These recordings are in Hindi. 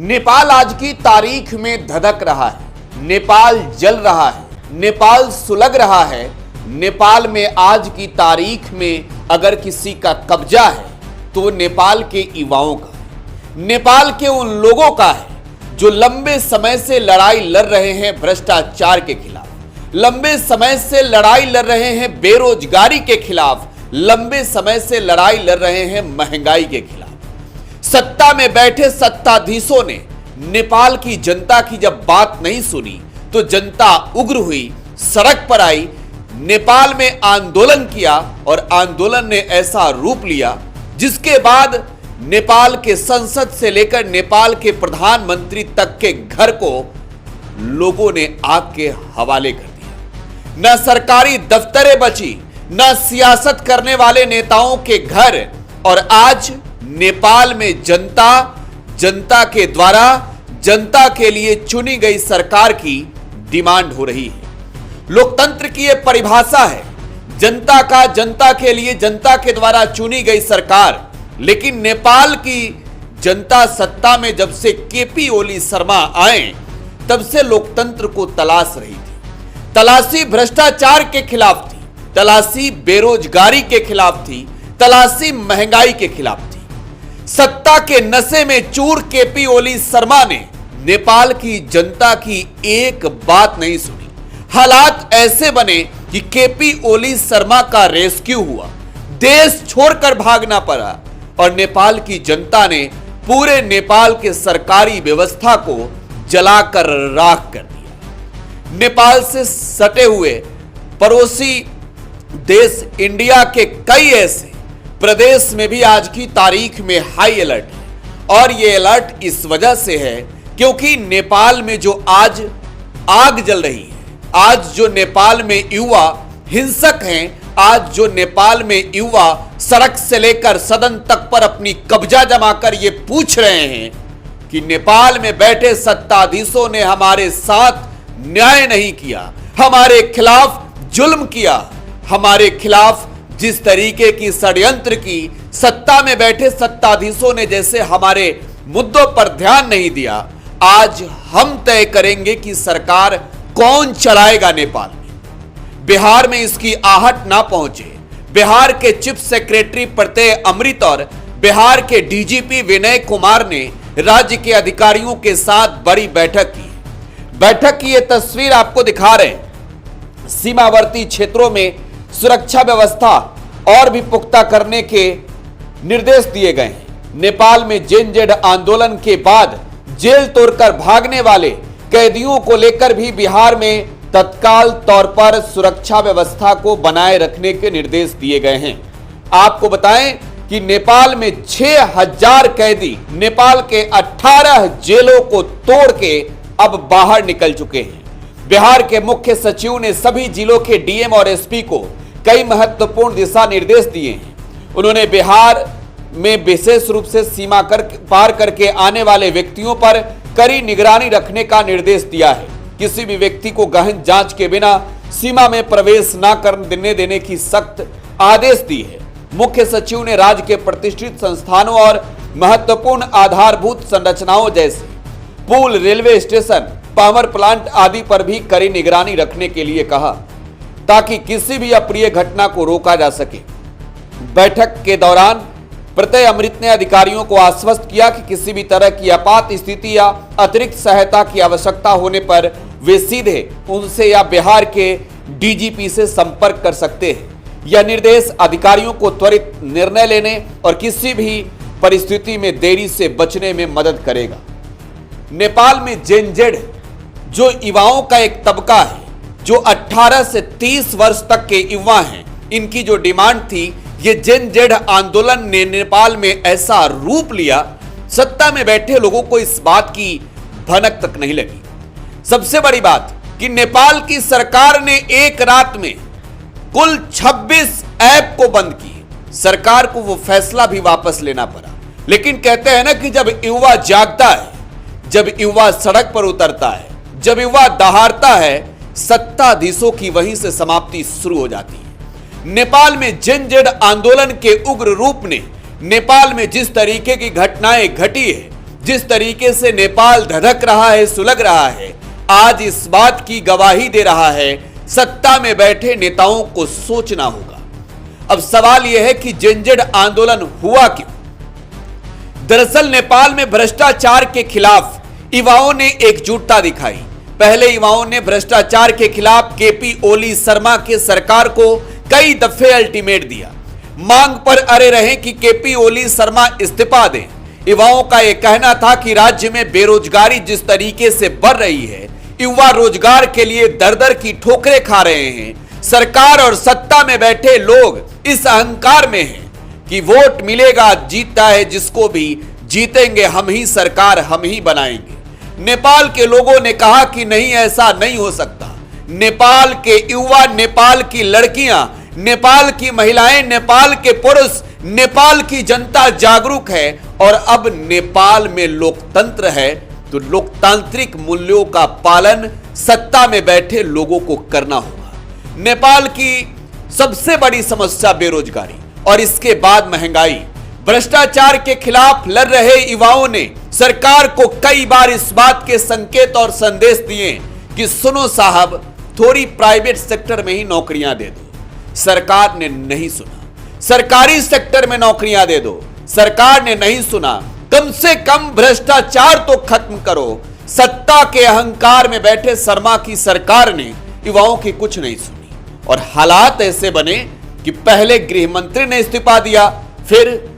नेपाल आज की तारीख में धधक रहा है, नेपाल जल रहा है, नेपाल सुलग रहा है। नेपाल में आज की तारीख में अगर किसी का कब्जा है तो नेपाल के युवाओं का है, नेपाल के उन लोगों का है जो लंबे समय से लड़ाई लड़ रहे हैं भ्रष्टाचार के खिलाफ, लंबे समय से लड़ाई लड़ रहे हैं बेरोजगारी के खिलाफ, लंबे समय से लड़ाई लड़ रहे हैं महंगाई के खिलाफ। सत्ता में बैठे सत्ताधीशों ने नेपाल की जनता की जब बात नहीं सुनी तो जनता उग्र हुई, सड़क पर आई, नेपाल में आंदोलन किया और आंदोलन ने ऐसा रूप लिया जिसके बाद नेपाल के संसद से लेकर नेपाल के प्रधानमंत्री तक के घर को लोगों ने आग के हवाले कर दिया। न सरकारी दफ्तरें बची, न सियासत करने वाले नेताओं के घर, और आज नेपाल में जनता के द्वारा जनता के लिए चुनी गई सरकार की डिमांड हो रही है। लोकतंत्र की यह परिभाषा है, जनता का जनता के लिए जनता के द्वारा चुनी गई सरकार। लेकिन नेपाल की जनता सत्ता में जब से केपी ओली शर्मा आए तब से लोकतंत्र को तलाश रही थी। तलाशी भ्रष्टाचार के खिलाफ थी, तलाशी बेरोजगारी के खिलाफ थी, तलाशी महंगाई के खिलाफ थी। सत्ता के नशे में चूर केपी ओली शर्मा ने नेपाल की जनता की एक बात नहीं सुनी। हालात ऐसे बने कि केपी ओली शर्मा का रेस्क्यू हुआ, देश छोड़कर भागना पड़ा और नेपाल की जनता ने पूरे नेपाल के सरकारी व्यवस्था को जलाकर राख कर दिया। नेपाल से सटे हुए पड़ोसी देश इंडिया के कई ऐसे प्रदेश में भी आज की तारीख में हाई अलर्ट है, और यह अलर्ट इस वजह से है क्योंकि नेपाल में जो आज आग जल रही है, आज जो नेपाल में युवा हिंसक हैं, आज जो नेपाल में युवा सड़क से लेकर सदन तक पर अपनी कब्जा जमाकर ये पूछ रहे हैं कि नेपाल में बैठे सत्ताधीशों ने हमारे साथ न्याय नहीं किया, हमारे खिलाफ जुल्म किया, हमारे खिलाफ जिस तरीके की षड्यंत्र की सत्ता में बैठे सत्ताधीशों ने जैसे हमारे मुद्दों पर ध्यान नहीं दिया। आज हम तय करेंगे कि सरकार कौन चलाएगा नेपाल में। बिहार में इसकी आहट ना पहुंचे। बिहार के चीफ सेक्रेटरी प्रत्यय अमृत और बिहार के डीजीपी विनय कुमार ने राज्य के अधिकारियों के साथ बड़ी बैठक की। बैठक की यह तस्वीर आपको दिखा रहे हैं। सीमावर्ती क्षेत्रों में सुरक्षा व्यवस्था और भी पुख्ता करने के निर्देश दिए गए हैं। नेपाल में जेनजेड आंदोलन के बाद जेल तोड़कर भागने वाले कैदियों को लेकर भी बिहार में तत्काल तौर पर सुरक्षा व्यवस्था को बनाए रखने के निर्देश दिए गए हैं। आपको बताएं कि नेपाल में 6000 कैदी नेपाल के 18 जेलों को तोड़ के अब बाहर निकल चुके हैं। बिहार के मुख्य सचिव ने सभी जिलों के डीएम और एसपी को कई महत्वपूर्ण दिशा निर्देश दिए हैं। उन्होंने बिहार में विशेष रूप से सीमा पार करके आने वाले व्यक्तियों पर कड़ी निगरानी रखने का निर्देश दिया है। किसी भी व्यक्ति को गहन जांच के बिना सीमा में प्रवेश न करने देने की सख्त आदेश दी है। मुख्य सचिव ने राज्य के प्रतिष्ठित संस्थानों और महत्वपूर्ण आधारभूत संरचनाओं जैसे पुल, रेलवे स्टेशन, पावर प्लांट आदि पर भी कड़ी निगरानी रखने के लिए कहा ताकि किसी भी अप्रिय घटना को रोका जा सके। बैठक के दौरान प्रत्यय अमृत ने अधिकारियों को आश्वस्त किया कि किसी भी तरह की आपात स्थिति या अतिरिक्त सहायता की आवश्यकता होने पर वे सीधे उनसे या बिहार के डीजीपी से संपर्क कर सकते हैं। यह निर्देश अधिकारियों को त्वरित निर्णय लेने और किसी भी परिस्थिति में देरी से बचने में मदद करेगा। नेपाल में जेनजेड जो युवाओं का एक तबका है, जो 18 से 30 वर्ष तक के युवा हैं, इनकी जो डिमांड थी, ये जेनजेड आंदोलन ने नेपाल में ऐसा रूप लिया, सत्ता में बैठे लोगों को इस बात की भनक तक नहीं लगी। सबसे बड़ी बात कि नेपाल की सरकार ने एक रात में कुल 26 ऐप को बंद किए। सरकार को वो फैसला भी वापस लेना पड़ा। लेकिन कहते हैं ना कि जब युवा जागता है, जब युवा सड़क पर उतरता है, जब युवा दहाड़ता है, सत्ताधीशों की वहीं से समाप्ति शुरू हो जाती है। नेपाल में जेनजेड आंदोलन के उग्र रूप ने नेपाल में जिस तरीके की घटनाएं घटी है जिस तरीके से नेपाल धधक रहा है, सुलग रहा है, आज इस बात की गवाही दे रहा है सत्ता में बैठे नेताओं को सोचना होगा। अब सवाल यह है कि जनजड़ आंदोलन हुआ क्यों? दरअसल नेपाल में भ्रष्टाचार के खिलाफ युवाओं ने एकजुटता दिखाई। पहले युवाओं ने भ्रष्टाचार के खिलाफ केपी ओली शर्मा के सरकार को कई दफे अल्टीमेट दिया, मांग पर अड़े रहे कि केपी ओली शर्मा इस्तीफा दें। युवाओं का यह कहना था कि राज्य में बेरोजगारी जिस तरीके से बढ़ रही है, युवा रोजगार के लिए दर दर की ठोकरें खा रहे हैं। सरकार और सत्ता में बैठे लोग इस अहंकार में हैं कि वोट मिलेगा, जीतता है जिसको भी, जीतेंगे हम ही, सरकार हम ही बनाएंगे। नेपाल के लोगों ने कहा कि नहीं, ऐसा नहीं हो सकता। नेपाल के युवा, नेपाल की लड़कियां, नेपाल की महिलाएं, नेपाल के पुरुष, नेपाल की जनता जागरूक है और अब नेपाल में लोकतंत्र है, तो लोकतांत्रिक मूल्यों का पालन सत्ता में बैठे लोगों को करना होगा। नेपाल की सबसे बड़ी समस्या बेरोजगारी और इसके बाद महंगाई। भ्रष्टाचार के खिलाफ लड़ रहे युवाओं ने सरकार को कई बार इस बात के संकेत और संदेश दिए कि सुनो साहब, थोड़ी प्राइवेट सेक्टर में ही नौकरियां दे दो। सरकार ने नहीं सुना। सरकारी सेक्टर में नौकरियां दे दो, सरकार ने नहीं सुना। कम से कम भ्रष्टाचार तो खत्म करो। सत्ता के अहंकार में बैठे शर्मा की सरकार ने युवाओं की कुछ नहीं सुनी और हालात ऐसे बने कि पहले गृह मंत्री ने इस्तीफा दिया, फिर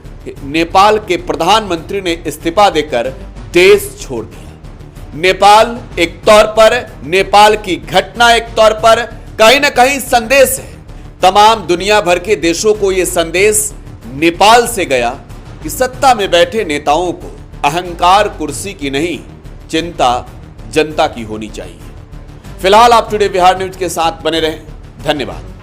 नेपाल के प्रधानमंत्री ने इस्तीफा देकर देश छोड़ दिया। नेपाल एक तौर पर, नेपाल की घटना एक तौर पर कहीं ना कहीं संदेश है। तमाम दुनिया भर के देशों को यह संदेश नेपाल से गया कि सत्ता में बैठे नेताओं को अहंकार कुर्सी की नहीं, चिंता जनता की होनी चाहिए। फिलहाल आप टुडे बिहार न्यूज के साथ बने रहें। धन्यवाद।